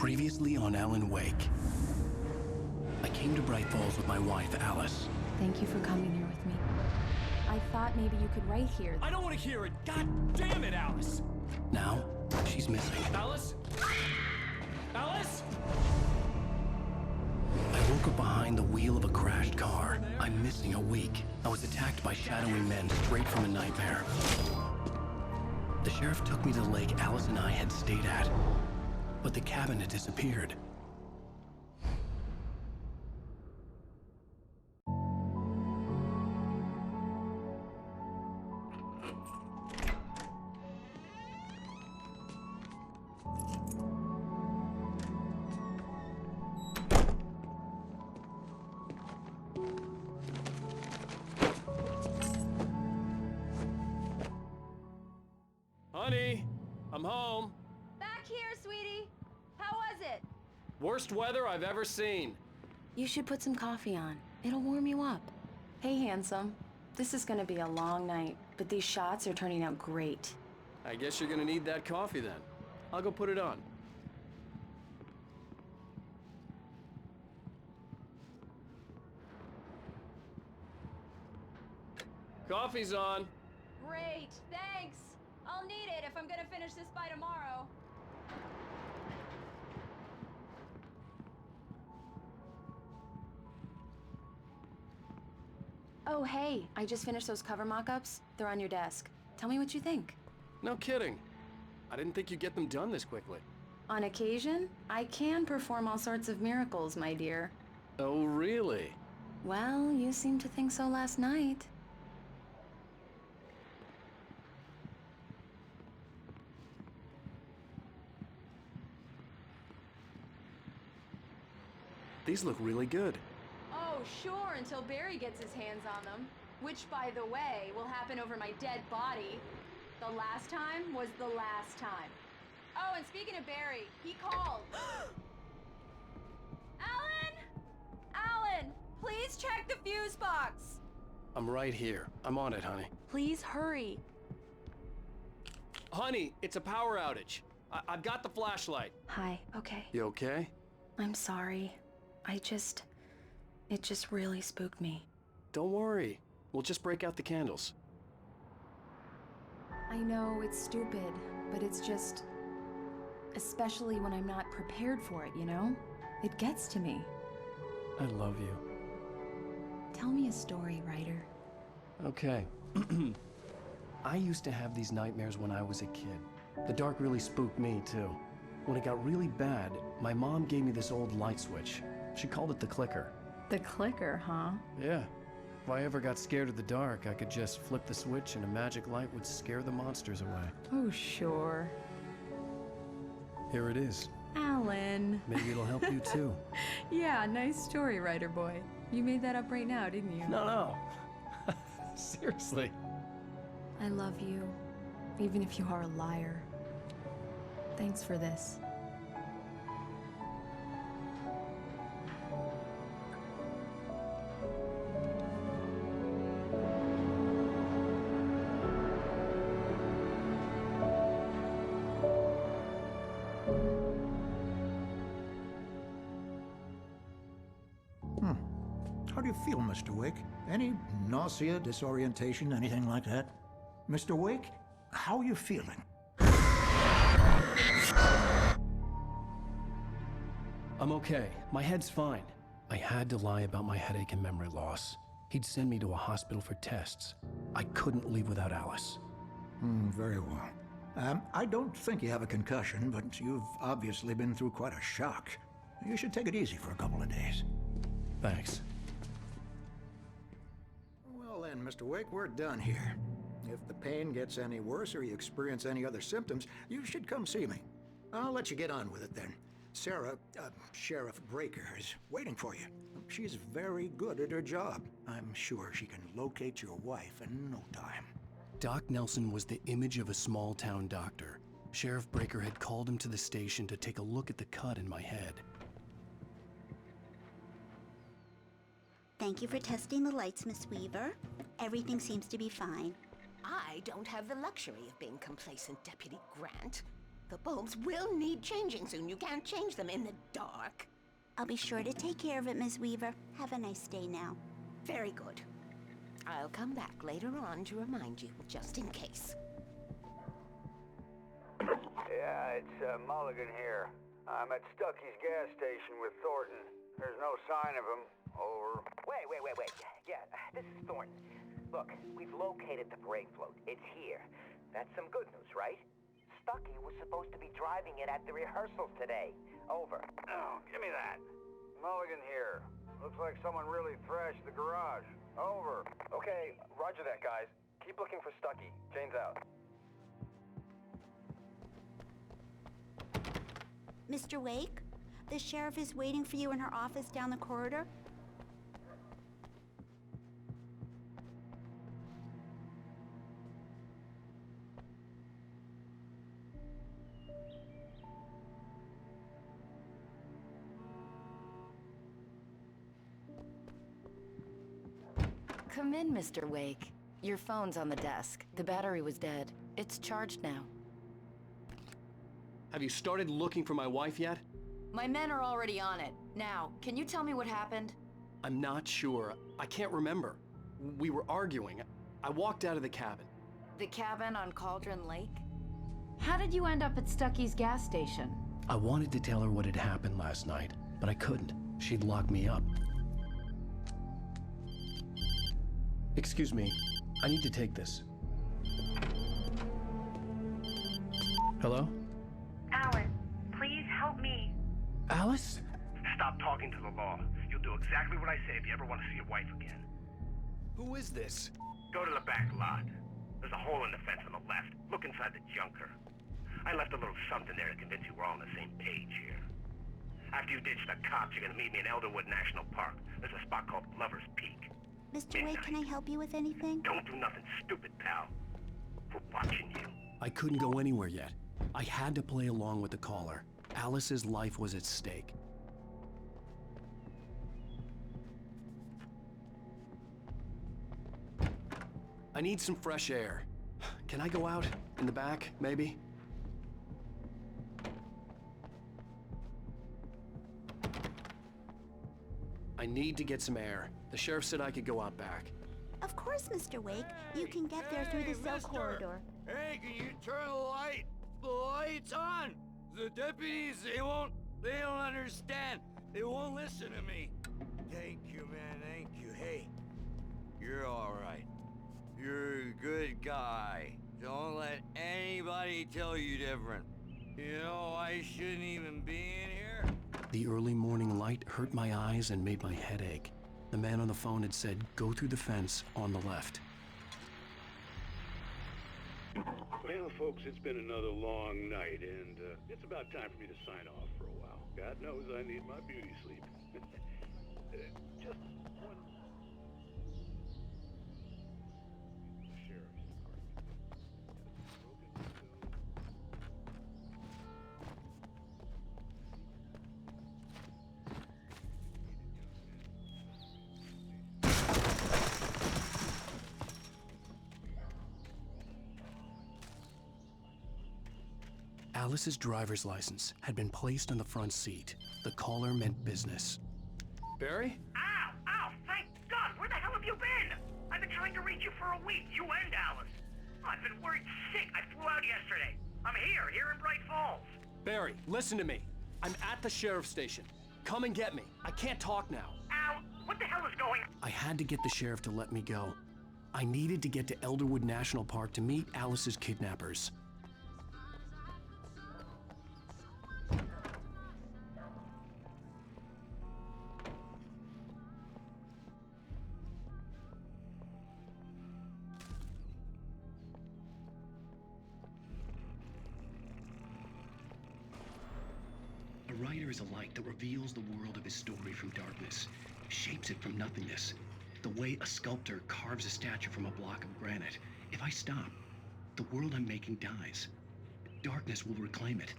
Previously on Alan Wake. I came to Bright Falls with my wife, Alice. Thank you for coming here with me. I thought maybe you could write here. I don't want to hear it! God damn it, Alice! Now, she's missing. Alice? Alice? I woke up behind the wheel of a crashed car. I'm missing a week. I was attacked by shadowy men straight from a nightmare. The sheriff took me to the lake Alice and I had stayed at, but the cabin had disappeared. Honey, I'm home. Back here, sweetie. How was it? Worst weather I've ever seen. You should put some coffee on. It'll warm you up. Hey, handsome. This is gonna be a long night, but these shots are turning out great. I guess you're gonna need that coffee then. I'll go put it on. Coffee's on. Great, thanks. I'll need it if I'm gonna finish this by tomorrow. Oh, hey, I just finished those cover mock-ups. They're on your desk. Tell me what you think. No kidding. I didn't think you'd get them done this quickly. On occasion, I can perform all sorts of miracles, my dear. Oh, really? Well, you seemed to think so last night. These look really good. Oh, sure, until Barry gets his hands on them. Which, by the way, will happen over my dead body. The last time was the last time. Oh, and speaking of Barry, he called. Alan! Alan, please check the fuse box. I'm right here. I'm on it, honey. Please hurry. Honey, it's a power outage. I've got the flashlight. Hi, okay. You okay? I'm sorry. It just really spooked me. Don't worry. We'll just break out the candles. I know it's stupid, but it's just... especially when I'm not prepared for it, you know? It gets to me. I love you. Tell me a story, writer. Okay. I used to have these nightmares when I was a kid. The dark really spooked me, too. When it got really bad, my mom gave me this old light switch. She called it the clicker. The clicker, huh? Yeah. If I ever got scared of the dark, I could just flip the switch and a magic light would scare the monsters away. Oh, sure. Here it is. Alan. Maybe it'll help you, too. Yeah, nice story, writer boy. You made that up right now, didn't you? No. Seriously. I love you, even if you are a liar. Thanks for this. How do you feel, Mr. Wake? Any nausea, disorientation, anything like that? Mr. Wake, how are you feeling? I'm okay. My head's fine. I had to lie about my headache and memory loss. He'd send me to a hospital for tests. I couldn't leave without Alice. Very well. I don't think you have a concussion, but you've obviously been through quite a shock. You should take it easy for a couple of days. Thanks. Well then, Mr. Wake, we're done here. If the pain gets any worse or you experience any other symptoms, you should come see me. I'll let you get on with it then. Sarah, Sheriff Breaker, is waiting for you. She's very good at her job. I'm sure she can locate your wife in no time. Doc Nelson was the image of a small-town doctor. Sheriff Breaker had called him to the station to take a look at the cut in my head. Thank you for testing the lights, Miss Weaver. Everything seems to be fine. I don't have the luxury of being complacent, Deputy Grant. The bulbs will need changing soon. You can't change them in the dark. I'll be sure to take care of it, Miss Weaver. Have a nice day now. Very good. I'll come back later on to remind you, just in case. Yeah, it's Mulligan here. I'm at Stucky's gas station with Thornton. There's no sign of him. Over. Wait. Yeah, this is Thornton. Look, we've located the parade float. It's here. That's some good news, right? Stucky was supposed to be driving it at the rehearsals today. Over. Oh, give me that. Mulligan here. Looks like someone really thrashed the garage. Over. Okay, roger that, guys. Keep looking for Stucky. Jane's out. Mr. Wake, the sheriff is waiting for you in her office down the corridor. Come in, Mr. Wake. Your phone's on the desk. The battery was dead. It's charged now. Have you started looking for my wife yet? My men are already on it. Now, can you tell me what happened? I'm not sure. I can't remember. We were arguing. I walked out of the cabin. The cabin on Cauldron Lake? How did you end up at Stucky's gas station? I wanted to tell her what had happened last night, but I couldn't. She'd lock me up. Excuse me. I need to take this. Hello? Alan, please help me. Alice? Stop talking to the law. You'll do exactly what I say if you ever want to see your wife again. Who is this? Go to the back lot. There's a hole in the fence on the left. Look inside the junker. I left a little something there to convince you we're all on the same page here. After you ditch the cops, you're gonna meet me in Elderwood National Park. There's a spot called Lover's Peak. Mr. Wake, can I help you with anything? Don't do nothing stupid, pal. We're watching you. I couldn't go anywhere yet. I had to play along with the caller. Alice's life was at stake. I need some fresh air. Can I go out? In the back, maybe? I need to get some air. The sheriff said I could go out back. Of course, Mr. Wake. You can get there through the cell corridor. Hey, can you turn the light? The light's on! The deputies, they don't understand. They won't listen to me. Thank you, man, thank you. Hey, you're all right. You're a good guy. Don't let anybody tell you different. You know, I shouldn't even be in here. The early morning light hurt my eyes and made my head ache. The man on the phone had said, go through the fence on the left. Well, folks, it's been another long night, and it's about time for me to sign off for a while. God knows I need my beauty sleep. Just one... The sheriff's department. Alice's driver's license had been placed on the front seat. The caller meant business. Barry? Ow! Thank God! Where the hell have you been? I've been trying to reach you for a week, you and Alice. I've been worried sick. I flew out yesterday. I'm here in Bright Falls. Barry, listen to me. I'm at the sheriff's station. Come and get me. I can't talk now. Al, what the hell is going on? I had to get the sheriff to let me go. I needed to get to Elderwood National Park to meet Alice's kidnappers. A writer is a light that reveals the world of his story from darkness, shapes it from nothingness. The way a sculptor carves a statue from a block of granite. If I stop, the world I'm making dies. Darkness will reclaim it.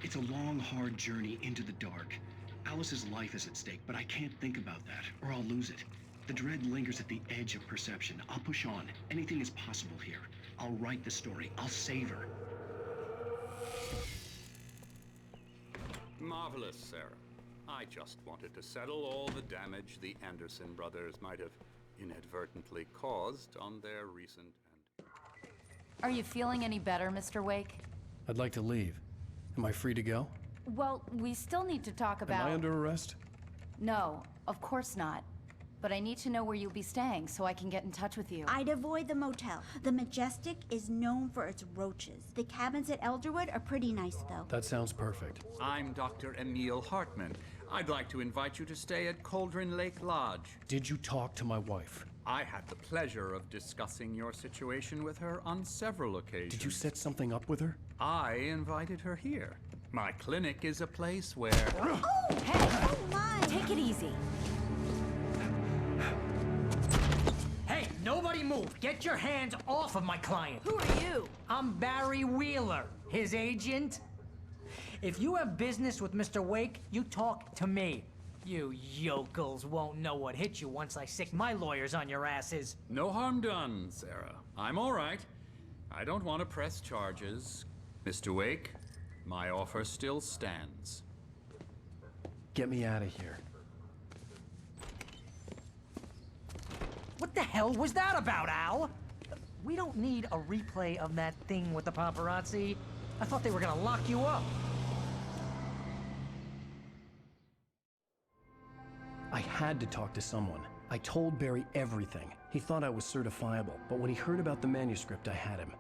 It's a long, hard journey into the dark. Alice's life is at stake, but I can't think about that, or I'll lose it. The dread lingers at the edge of perception. I'll push on. Anything is possible here. I'll write the story. I'll save her. marvelous, Sarah. I just wanted to settle all the damage the Anderson brothers might have inadvertently caused on their recent and... Are you feeling any better, Mr. Wake? I'd like to leave. Am I free to go? Well, we still need to talk about... Am I under arrest? No, of course not. But I need to know where you'll be staying so I can get in touch with you. I'd avoid the motel. The Majestic is known for its roaches. The cabins at Elderwood are pretty nice, though. That sounds perfect. I'm Dr. Emil Hartman. I'd like to invite you to stay at Cauldron Lake Lodge. Did you talk to my wife? I had the pleasure of discussing your situation with her on several occasions. Did you set something up with her? I invited her here. My clinic is a place where... Oh! Hey! Oh, my! Take it easy. Hey, nobody move! Get your hands off of my client! Who are you? I'm Barry Wheeler, his agent. If you have business with Mr. Wake, you talk to me. You yokels won't know what hit you once I sick my lawyers on your asses. No harm done, Sarah. I'm all right. I don't want to press charges. Mr. Wake, my offer still stands. Get me out of here. What the hell was that about, Al? We don't need a replay of that thing with the paparazzi. I thought they were gonna lock you up. I had to talk to someone. I told Barry everything. He thought I was certifiable, but when he heard about the manuscript, I had him.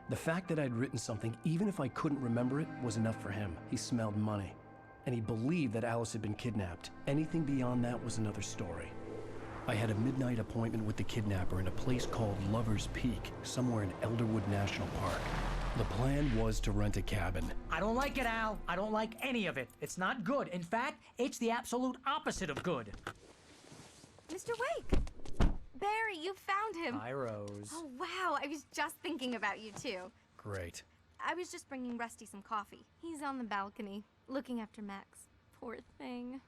The fact that I'd written something, even if I couldn't remember it, was enough for him. He smelled money. And he believed that Alice had been kidnapped. Anything beyond that was another story. I had a midnight appointment with the kidnapper in a place called Lover's Peak, somewhere in Elderwood National Park. The plan was to rent a cabin. I don't like it, Al. I don't like any of it. It's not good. In fact, it's the absolute opposite of good. Mr. Wake! Barry, you found him! Hi, Rose. Oh, wow. I was just thinking about you, too. Great. I was just bringing Rusty some coffee. He's on the balcony, looking after Max. Poor thing.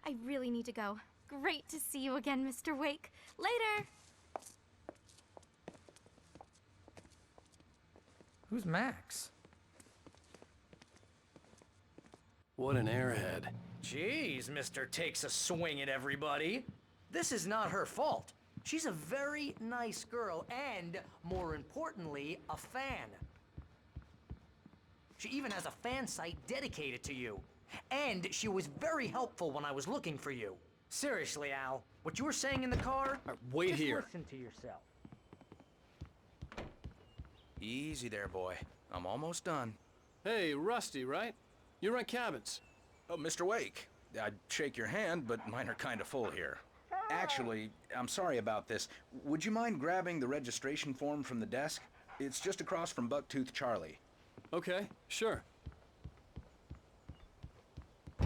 I really need to go. Great to see you again, Mr. Wake. Later! Who's Max? What an airhead. Jeez, Mr. Takes a swing at everybody. This is not her fault. She's a very nice girl and, more importantly, a fan. She even has a fan site dedicated to you. And she was very helpful when I was looking for you. Seriously, Al, what you were saying in the car? Wait just here. Listen to yourself. Easy there, boy. I'm almost done. Hey, Rusty, right? You rent cabins. Oh, Mr. Wake. I'd shake your hand, but mine are kind of full here. Actually, I'm sorry about this. Would you mind grabbing the registration form from the desk? It's just across from Bucktooth Charlie. Okay, sure.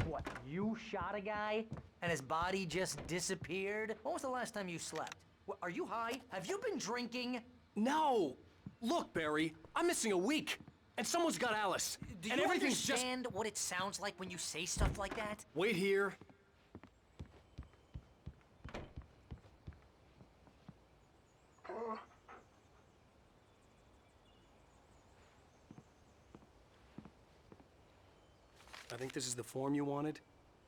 What, you shot a guy and his body just disappeared? When was the last time you slept? What, are you high? Have you been drinking? No! Look, Barry, I'm missing a week, and someone's got Alice. Do and you everything's understand what it sounds like when you say stuff like that? Wait here. I think this is the form you wanted.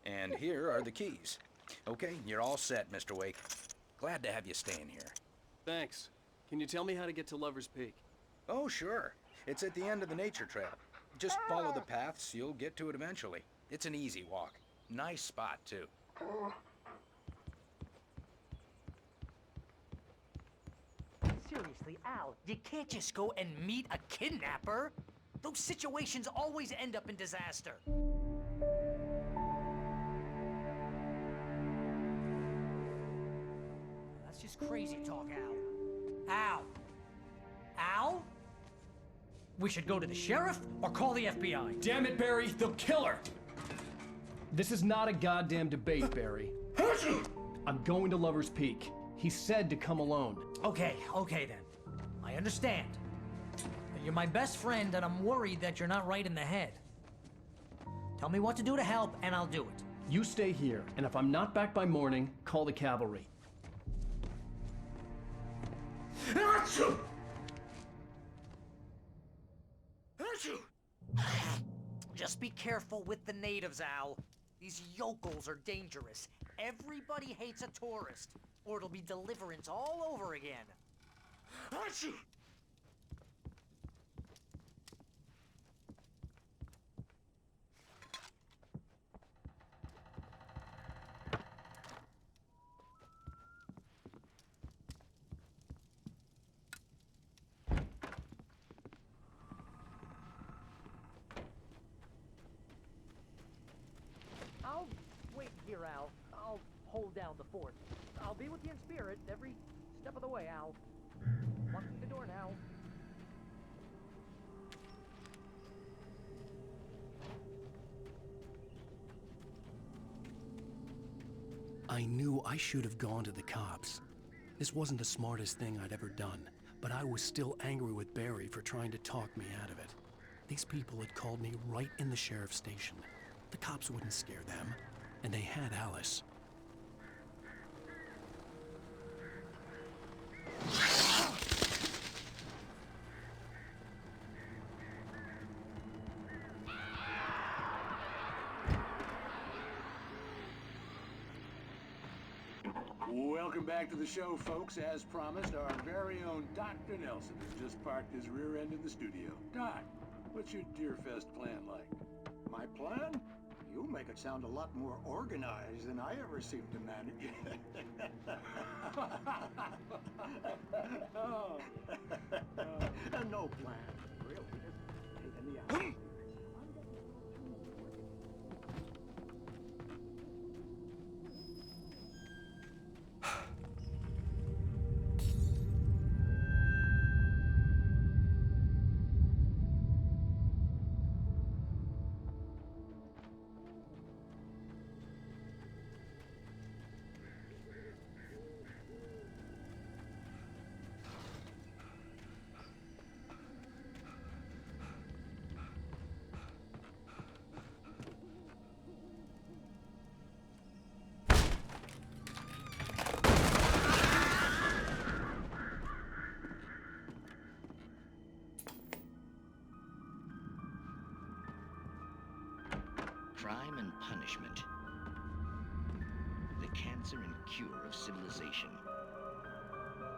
And here are the keys. Okay, you're all set, Mr. Wake. Glad to have you staying here. Thanks. Can you tell me how to get to Lover's Peak? Oh, sure. It's at the end of the nature trail. Just follow the paths, you'll get to it eventually. It's an easy walk. Nice spot, too. Seriously, Al, you can't just go and meet a kidnapper. Those situations always end up in disaster. That's just crazy talk, Al. Al! Al? We should go to the sheriff or call the FBI. Damn it, Barry, they'll kill her! This is not a goddamn debate, Barry. I'm going to Lover's Peak. He said to come alone. Okay then. I understand. You're my best friend, and I'm worried that you're not right in the head. Tell me what to do to help, and I'll do it. You stay here, and if I'm not back by morning, call the cavalry. Just Just be careful with the natives, Al. These yokels are dangerous. Everybody hates a tourist, or it'll be Deliverance all over again. Achoo! I'll wait here, Al. I'll hold down the fort. I'll be with you in spirit every step of the way, Al. Walk through the door now. I knew I should have gone to the cops. This wasn't the smartest thing I'd ever done, but I was still angry with Barry for trying to talk me out of it. These people had called me right in the sheriff's station. The cops wouldn't scare them, and they had Alice. Welcome back to the show, folks. As promised, our very own Dr. Nelson has just parked his rear end in the studio. Doc, what's your Deerfest plan like? My plan? You make it sound a lot more organized than I ever seem to manage. No plan, really. Just taking the out. Crime and punishment. The cancer and cure of civilization.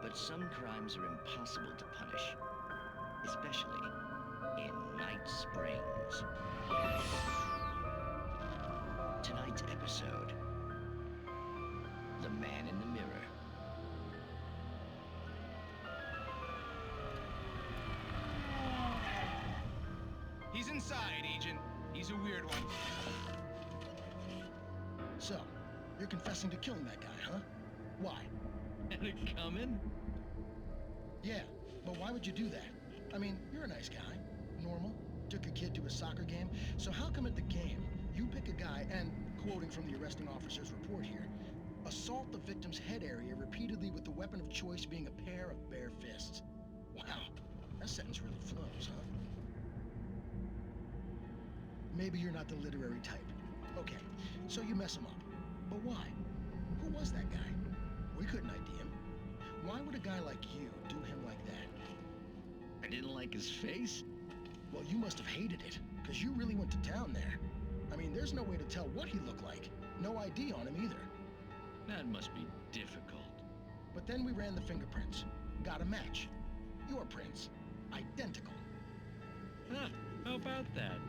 But some crimes are impossible to punish, especially in Night Springs. Tonight's episode, The Man in the Mirror. He's inside, Agent. He's a weird one. So, you're confessing to killing that guy, huh? Why? And it coming? Yeah, but why would you do that? I mean, you're a nice guy. Normal. Took a kid to a soccer game. So how come at the game, you pick a guy and, quoting from the arresting officer's report here, assault the victim's head area repeatedly with the weapon of choice being a pair of bare fists? Wow, that sentence really flows, huh? Maybe you're not the literary type. Okay, so you mess him up. But why? Who was that guy? We couldn't ID him. Why would a guy like you do him like that? I didn't like his face? Well, you must have hated it, because you really went to town there. I mean, there's no way to tell what he looked like. No ID on him either. That must be difficult. But then we ran the fingerprints. Got a match. Your prints. Identical. Huh, how about that?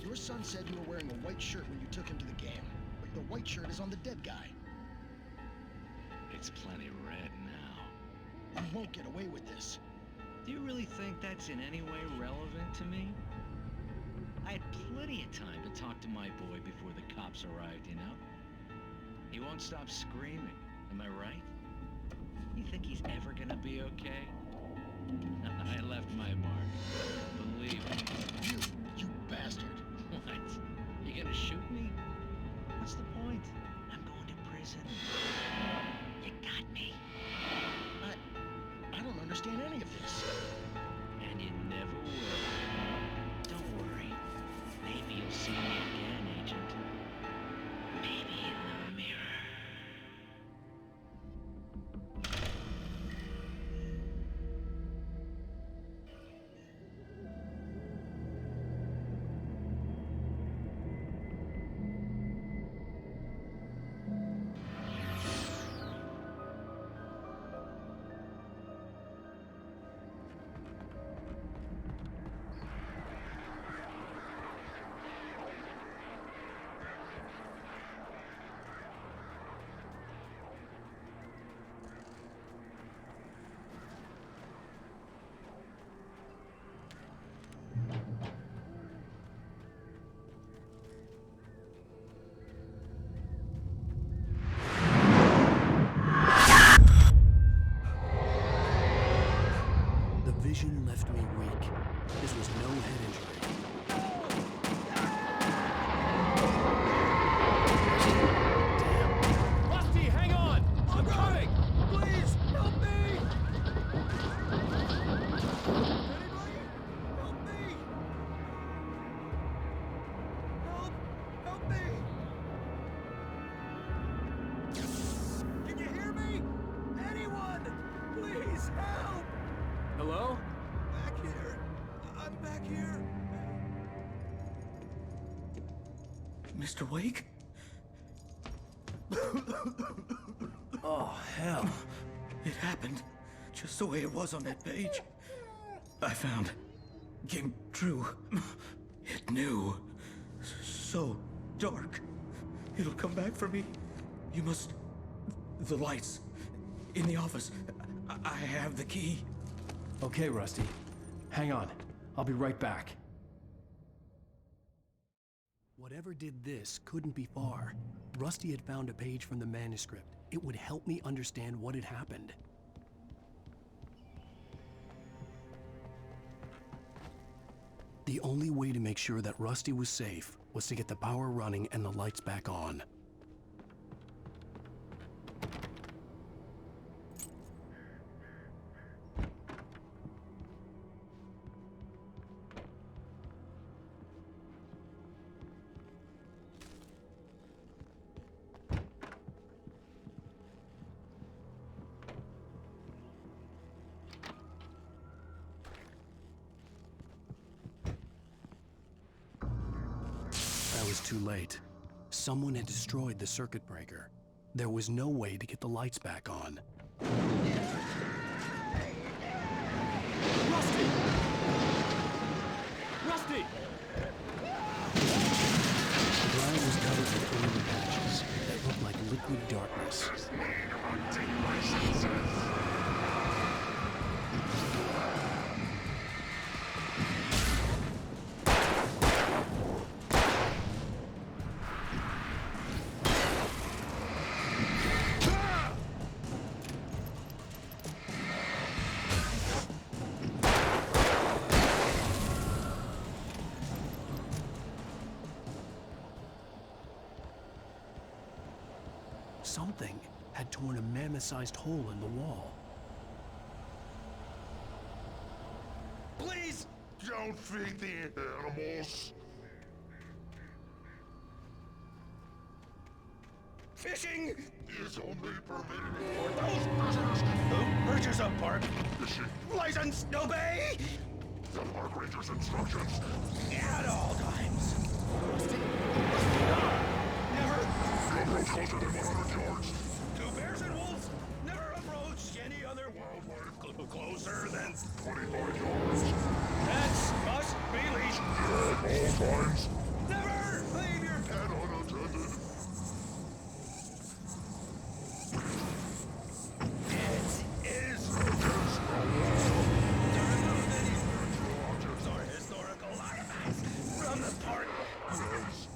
Your son said you were wearing a white shirt when you took him to the game. But the white shirt is on the dead guy. It's plenty red now. You won't get away with this. Do you really think that's in any way relevant to me? I had plenty of time to talk to my boy before the cops arrived, you know? He won't stop screaming, am I right? You think he's ever gonna be okay? I left my mark. Believe me. You bastard. What? You gonna shoot me? What's the point? I'm going to prison. You got me. I don't understand any of this. And you never will. Don't worry. Maybe you'll see me again, Agent. Maybe in the mirror. vision left me weak. This was no head injury. Damn. Rusty, hang on! I'm coming! Please, help me! Anybody? Help me! Help me! Can you hear me? Anyone? Please help! Hello? Back here. I'm back here. Mr. Wake? Oh, hell. It happened just the way it was on that page. I found. Came true. It knew. So dark. It'll come back for me. You must. The lights. In the office. I have the key. Okay, Rusty. Hang on. I'll be right back. Whatever did this couldn't be far. Rusty had found a page from the manuscript. It would help me understand what had happened. The only way to make sure that Rusty was safe was to get the power running and the lights back on. I was too late. Someone had destroyed the circuit breaker. There was no way to get the lights back on. Rusty! Rusty! The ground was covered with oily patches that looked like liquid darkness. Something had torn a mammoth-sized hole in the wall. Please don't feed the animals. Fishing is only permitted for those persons who purchase a park fishing license. Obey the park ranger's instructions at all times. Never approach closer than 100 yards. To bears and wolves, never approach any other wildlife closer than 25 yards. Pets must be leashed At all times. Never leave your pet unattended. It is to remove any spiritual objects or historical artifacts from the park. Yes.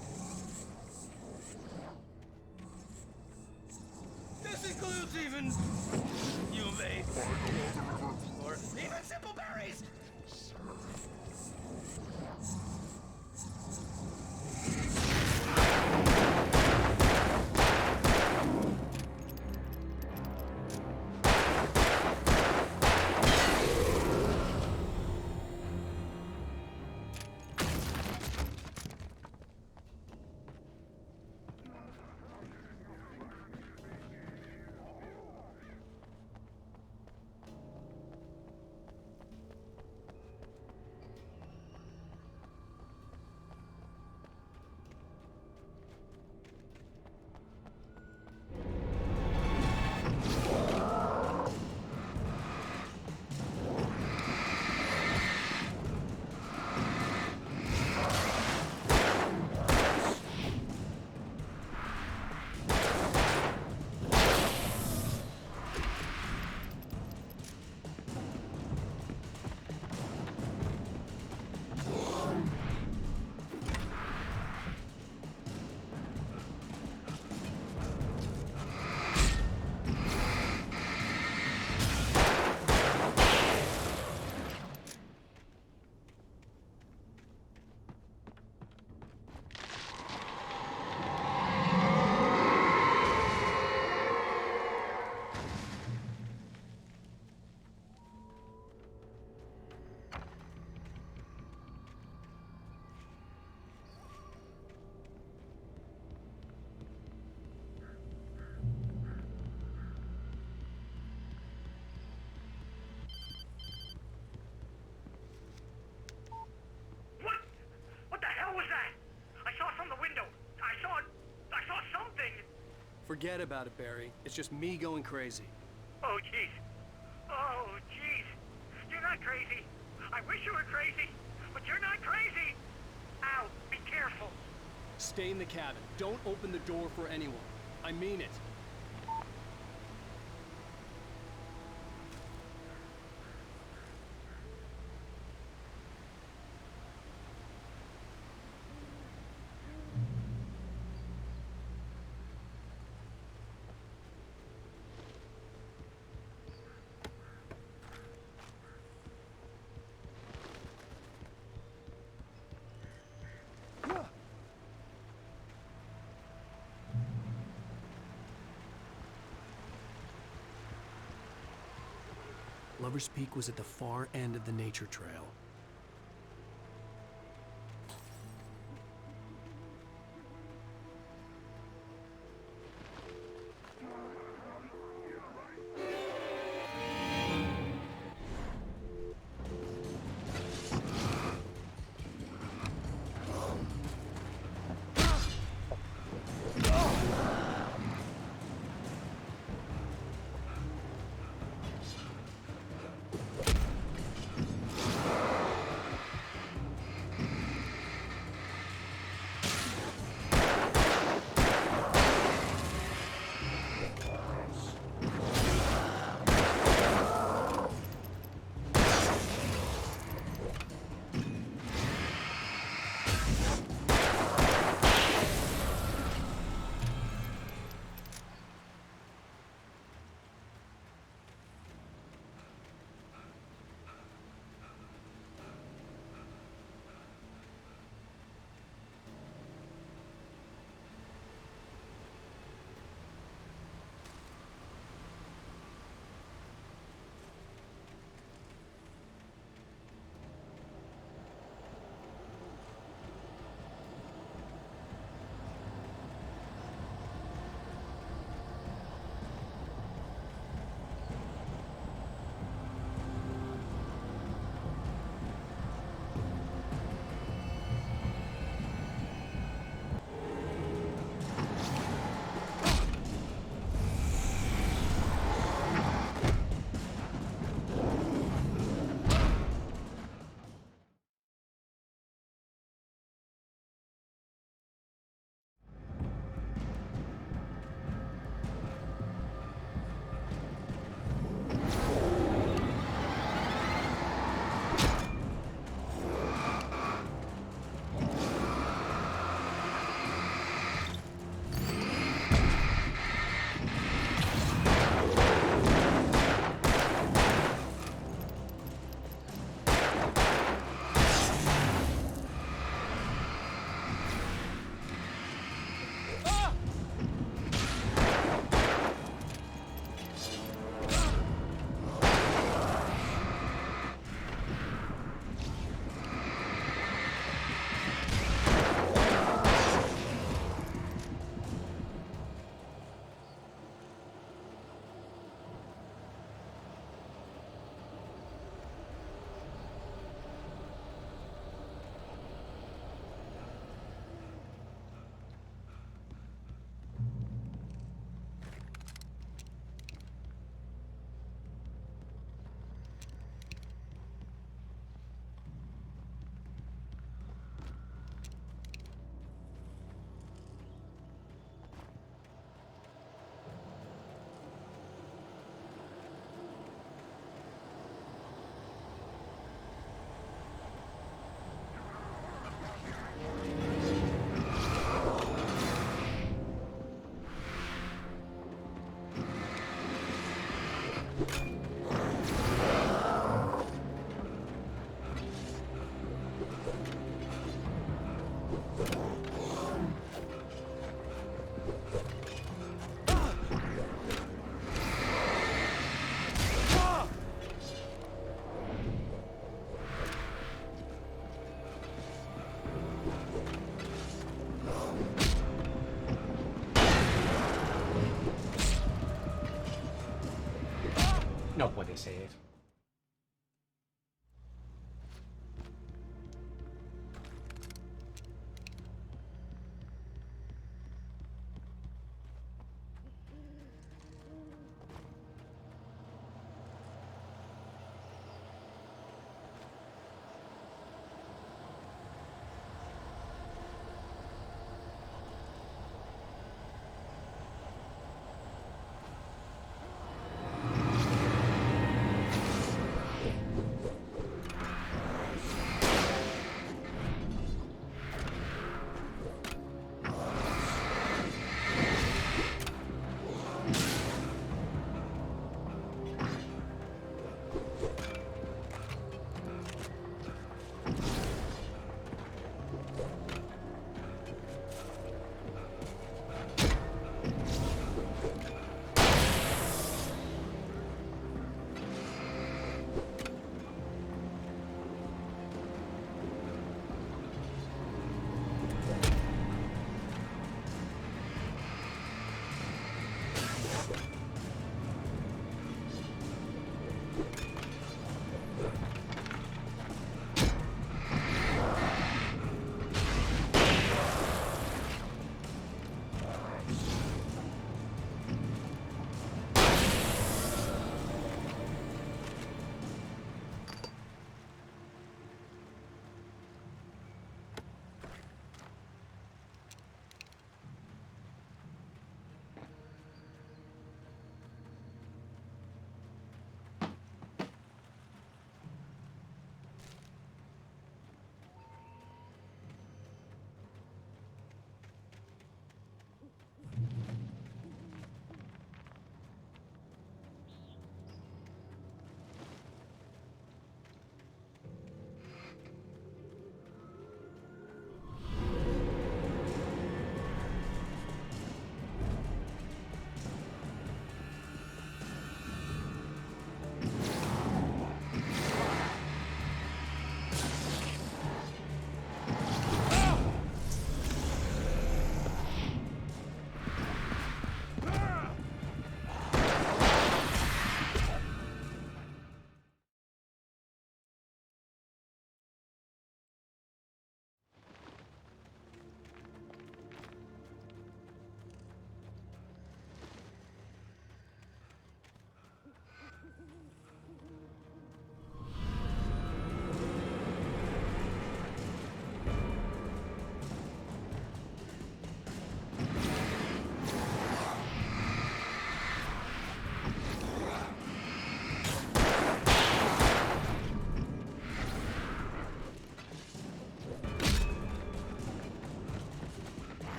This includes even you may or even simple berries. Forget about it, Barry. It's just me going crazy. Oh, jeez. Oh, jeez. You're not crazy. I wish you were crazy, but you're not crazy. Ow, be careful. Stay in the cabin. Don't open the door for anyone. I mean it. Lover's Peak was at the far end of the nature trail. No puede ser.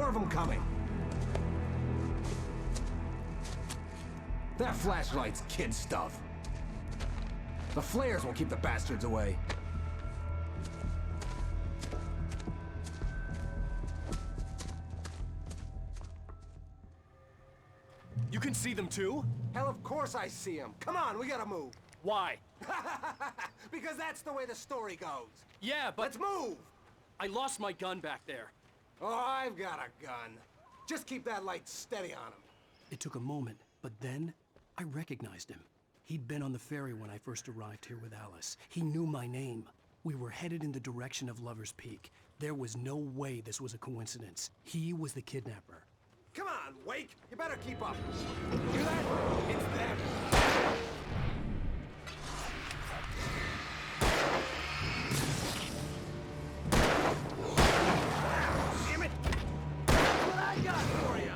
More of them coming. That flashlight's kid stuff. The flares will keep the bastards away. You can see them too? Hell, of course I see them. Come on, we gotta move. Why? Because that's the way the story goes. Yeah, but... Let's move! I lost my gun back there. Oh, I've got a gun. Just keep that light steady on him. It took a moment, but then I recognized him. He'd been on the ferry when I first arrived here with Alice. He knew my name. We were headed in the direction of Lover's Peak. There was no way this was a coincidence. He was the kidnapper. Come on, Wake! You better keep up. Hear that? It's them. Damn it! That's what I got for ya!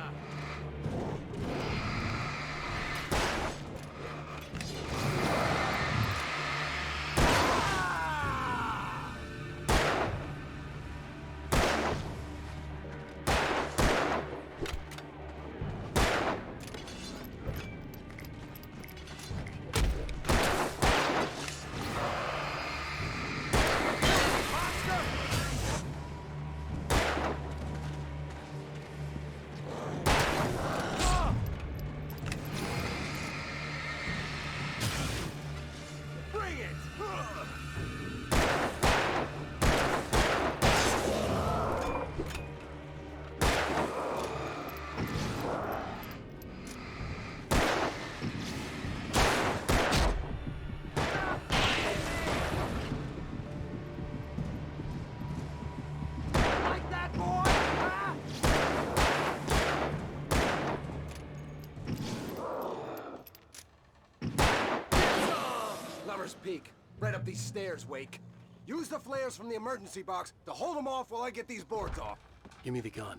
Lover's Peak. Right up these stairs, Wake. Use the flares from the emergency box to hold them off while I get these boards off. Give me the gun.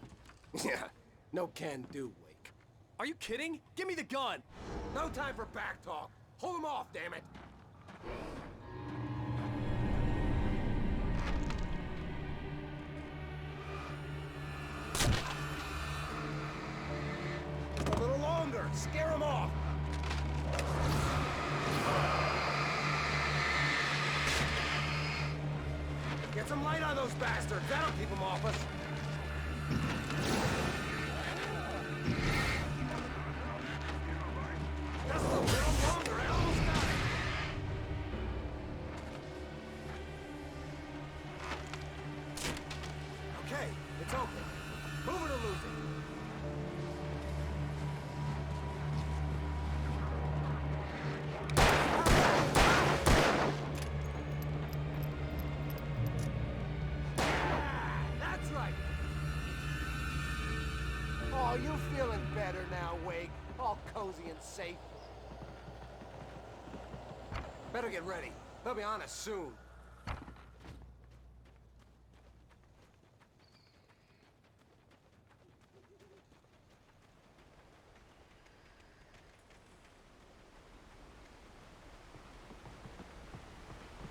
Yeah, no can do, Wake. Are you kidding? Give me the gun! No time for back talk. Hold them off, damn it. A little longer. Scare them off. Get some light on those bastards. That'll keep them off us. Just a little longer. I almost got it. Okay, it's open. Move it or lose it. Oh, you feeling better now, Wake? All cozy and safe. Better get ready. They'll be on us soon.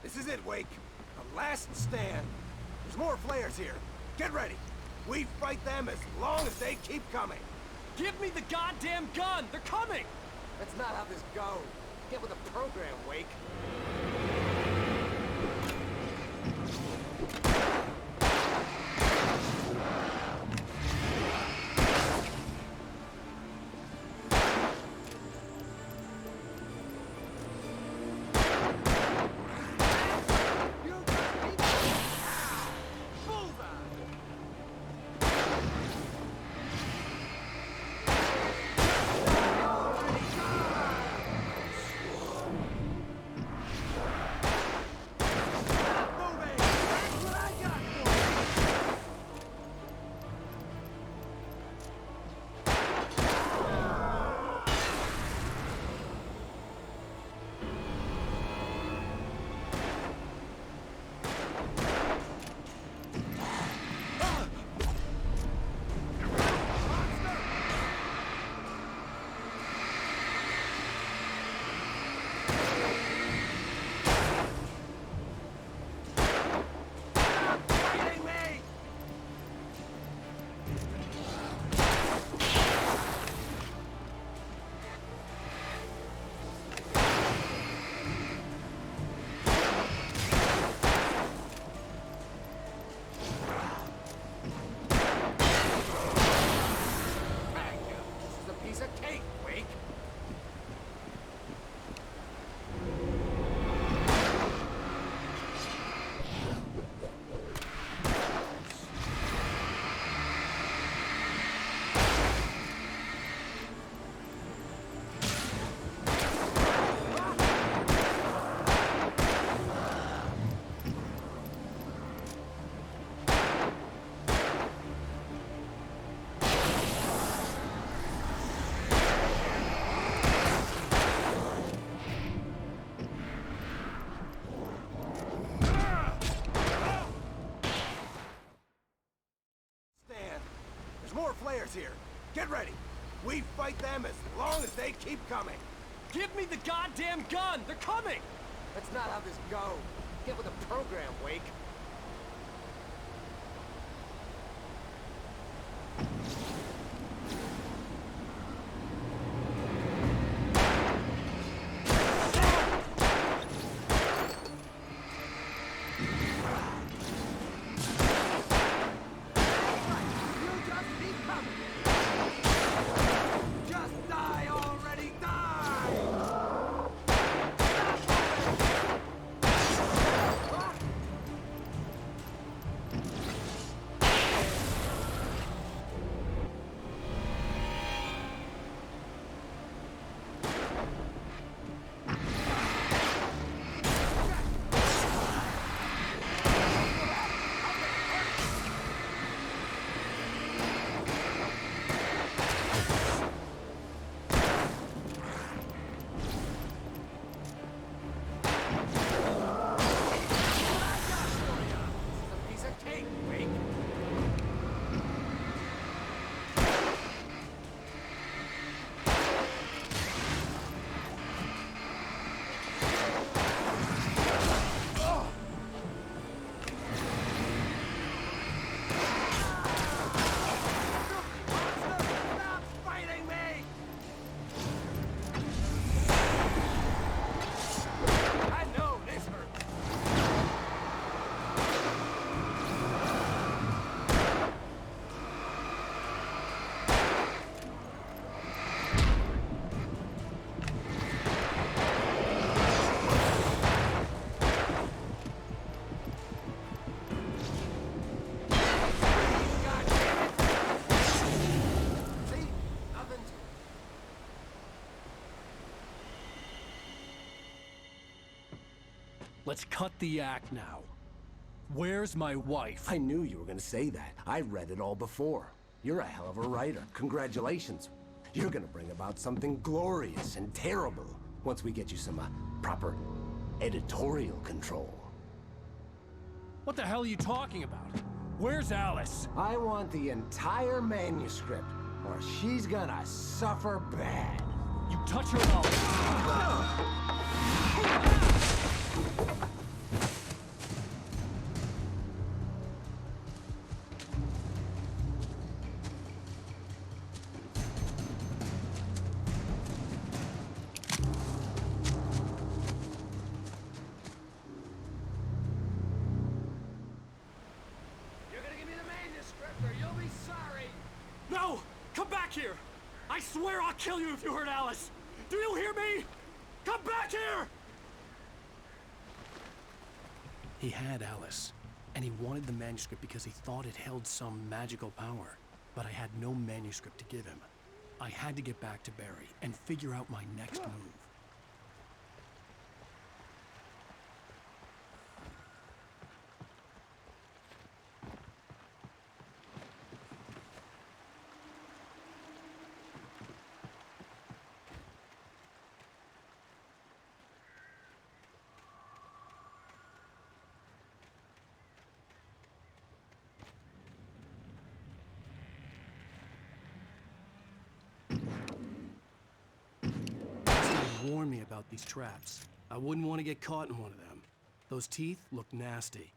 This is it, Wake. The last stand. There's more flares here. Get ready. We fight them as long as they keep coming. Give me the goddamn gun! They're coming! That's not how this goes. Get with the program, Wake. flares here. Get ready. We fight them as long as they keep coming. Give me the goddamn gun! They're coming! That's not how this goes. Get with the program, Wake. Let's cut the act now. Where's my wife? I knew you were gonna say that. I read it all before. You're a hell of a writer. Congratulations. You're gonna bring about something glorious and terrible once we get you some proper editorial control. What the hell are you talking about? Where's Alice? I want the entire manuscript, or she's gonna suffer bad. You touch her now. No! Come back here! I swear I'll kill you if you hurt Alice! Do you hear me? Come back here! He had Alice, and he wanted the manuscript because he thought it held some magical power. But I had no manuscript to give him. I had to get back to Barry and figure out my next move. Warn me about these traps. I wouldn't want to get caught in one of them. Those teeth look nasty.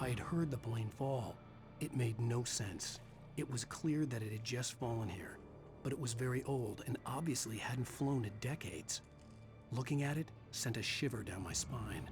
I had heard the plane fall. It made no sense. It was clear that it had just fallen here, but it was very old and obviously hadn't flown in decades. Looking at it sent a shiver down my spine.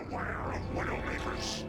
beware of Widowmakers.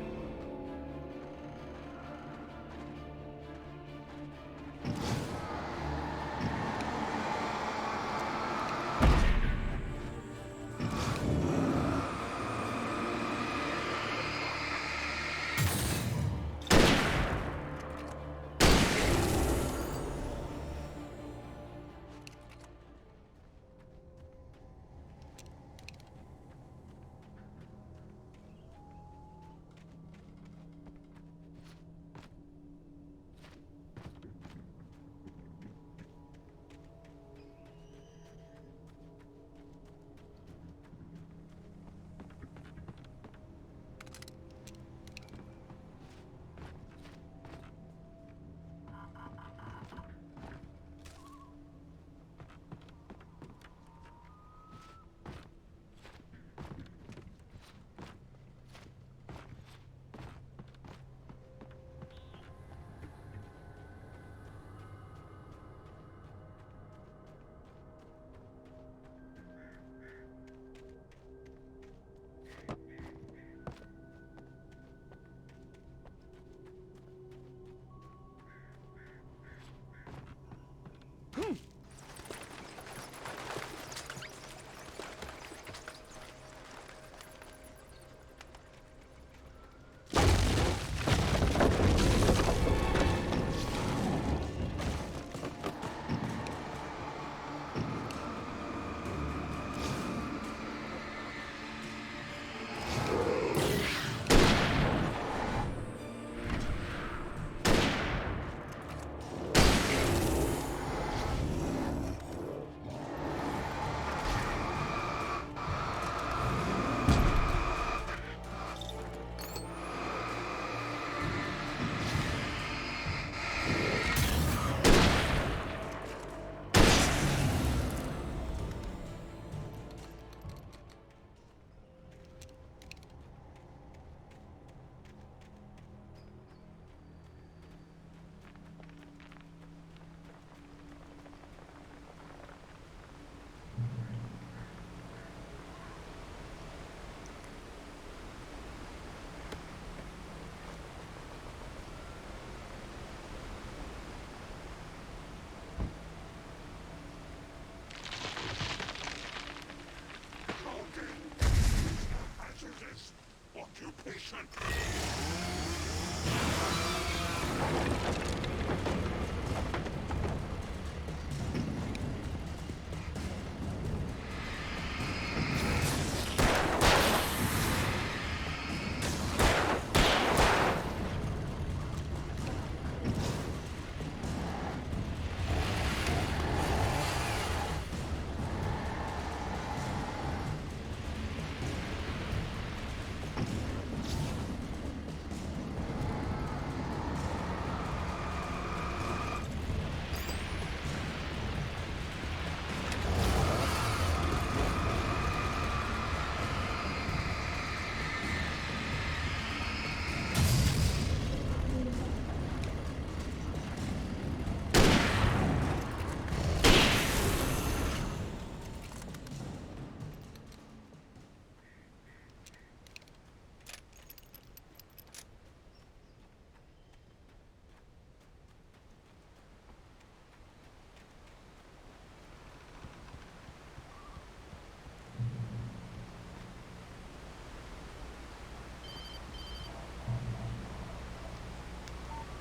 Occupation.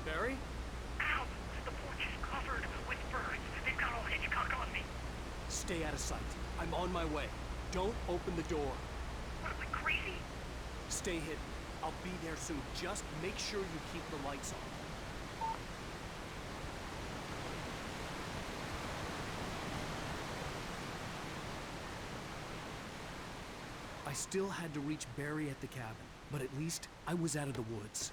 Barry? Ow! The porch is covered with birds. They've got all Hitchcock on me. Stay out of sight. I'm on my way. Don't open the door. What, am I crazy? Stay hidden. I'll be there soon. Just make sure you keep the lights on. I still had to reach Barry at the cabin, but at least I was out of the woods.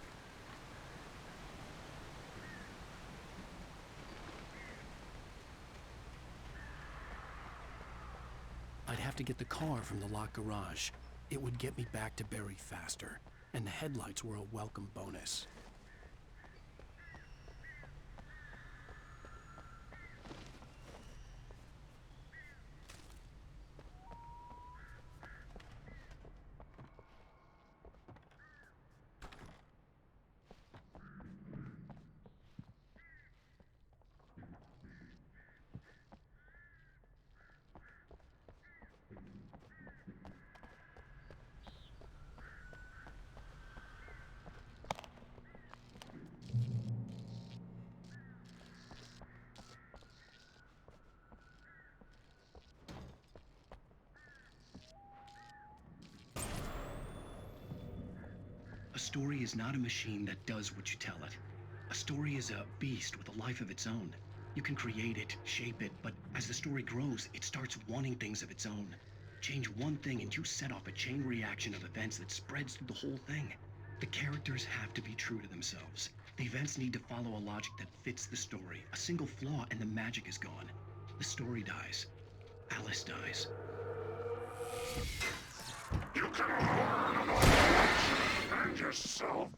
I'd have to get the car from the locked garage. It would get me back to Barry faster, and the headlights were a welcome bonus. A story is not a machine that does what you tell it. A story is a beast with a life of its own. You can create it, shape it, but as the story grows, it starts wanting things of its own. Change one thing and you set off a chain reaction of events that spreads through the whole thing. The characters have to be true to themselves. The events need to follow a logic that fits the story. A single flaw and the magic is gone. The story dies. Alice dies. You can learn about and yourself.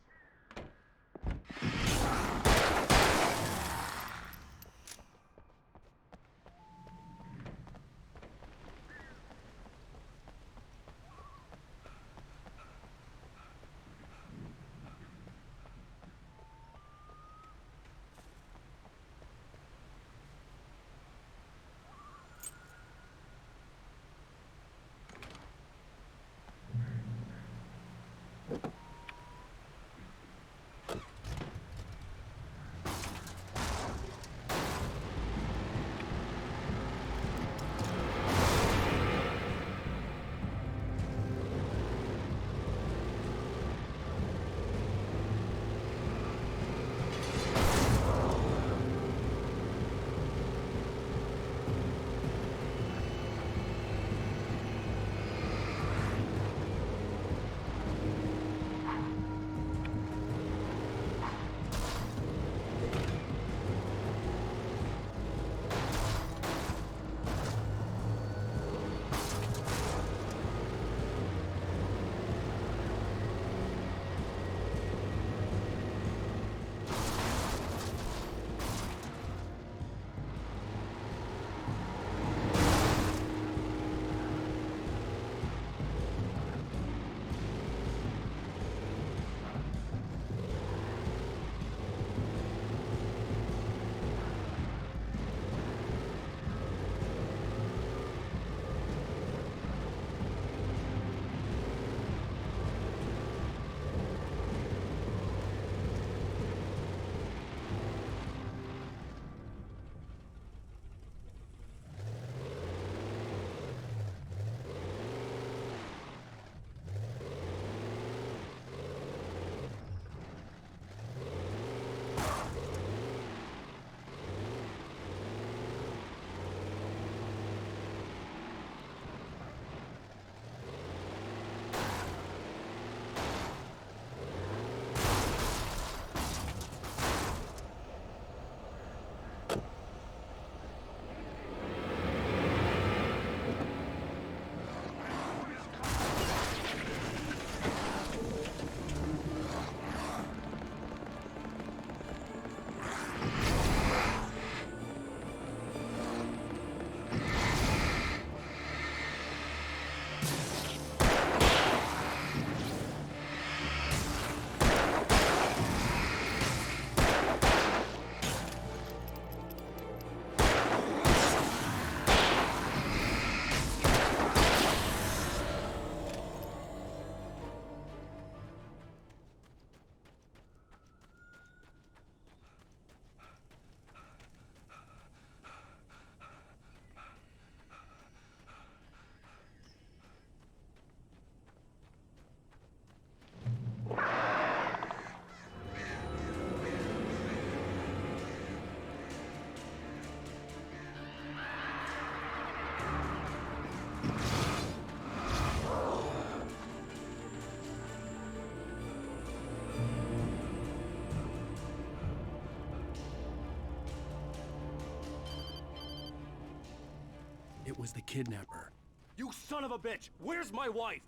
It was the kidnapper. You son of a bitch! Where's my wife?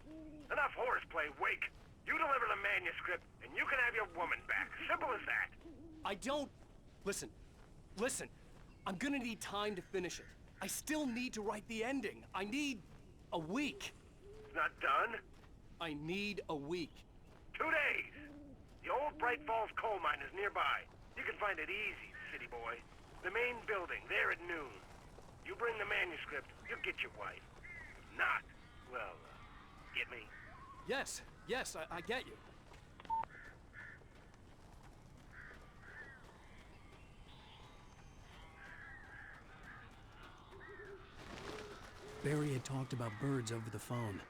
Enough horseplay, Wake. You deliver the manuscript, and you can have your woman back. Simple as that. I don't... Listen. I'm gonna need time to finish it. I still need to write the ending. I need a week. It's not done? I need a week. 2 days. The old Bright Falls coal mine is nearby. You can find it easy, city boy. The main building, there at noon. You bring the manuscript, you'll get your wife. If not, well, get me? Yes, I get you. Barry had talked about birds over the phone.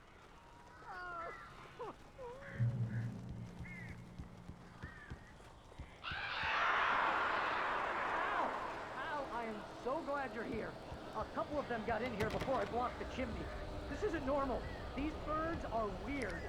glad you're here. A couple of them got in here before I blocked the chimney. This isn't normal. These birds are weird.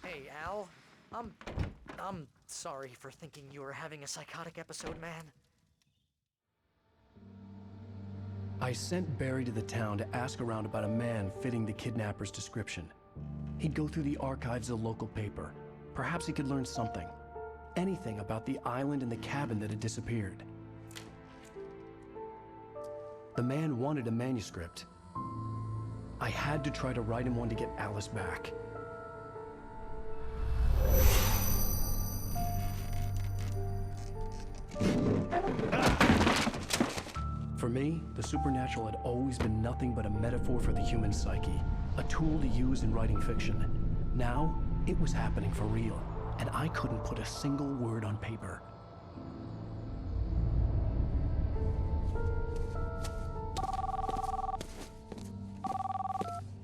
Hey, Al. I'm sorry for thinking you were having a psychotic episode, man. I sent Barry to the town to ask around about a man fitting the kidnapper's description. He'd go through the archives of the local paper. Perhaps he could learn something. Anything about the island and the cabin that had disappeared. The man wanted a manuscript. I had to try to write him one to get Alice back. For me, the supernatural had always been nothing but a metaphor for the human psyche, a tool to use in writing fiction. Now, it was happening for real, and I couldn't put a single word on paper.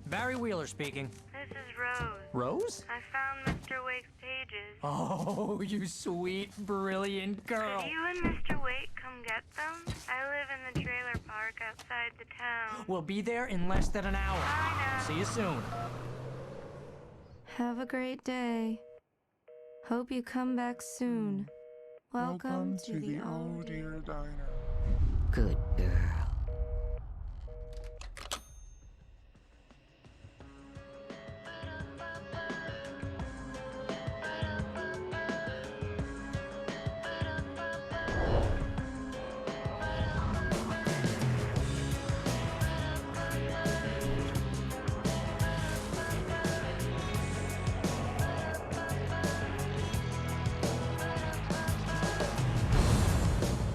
Barry Wheeler speaking. This is Rose. Rose? I found Mr. Wake's pages. Oh, you sweet, brilliant girl. Could you and Mr. Wake come get them? I live in the trailer park outside the town. We'll be there in less than an hour. I know. See you soon. Have a great day. Hope you come back soon. Welcome to the Oh Dear Diner. Good girl.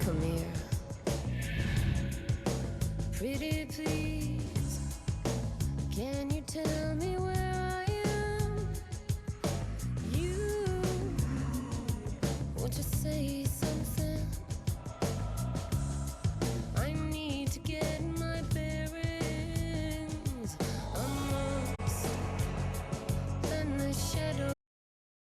Come here, pretty please.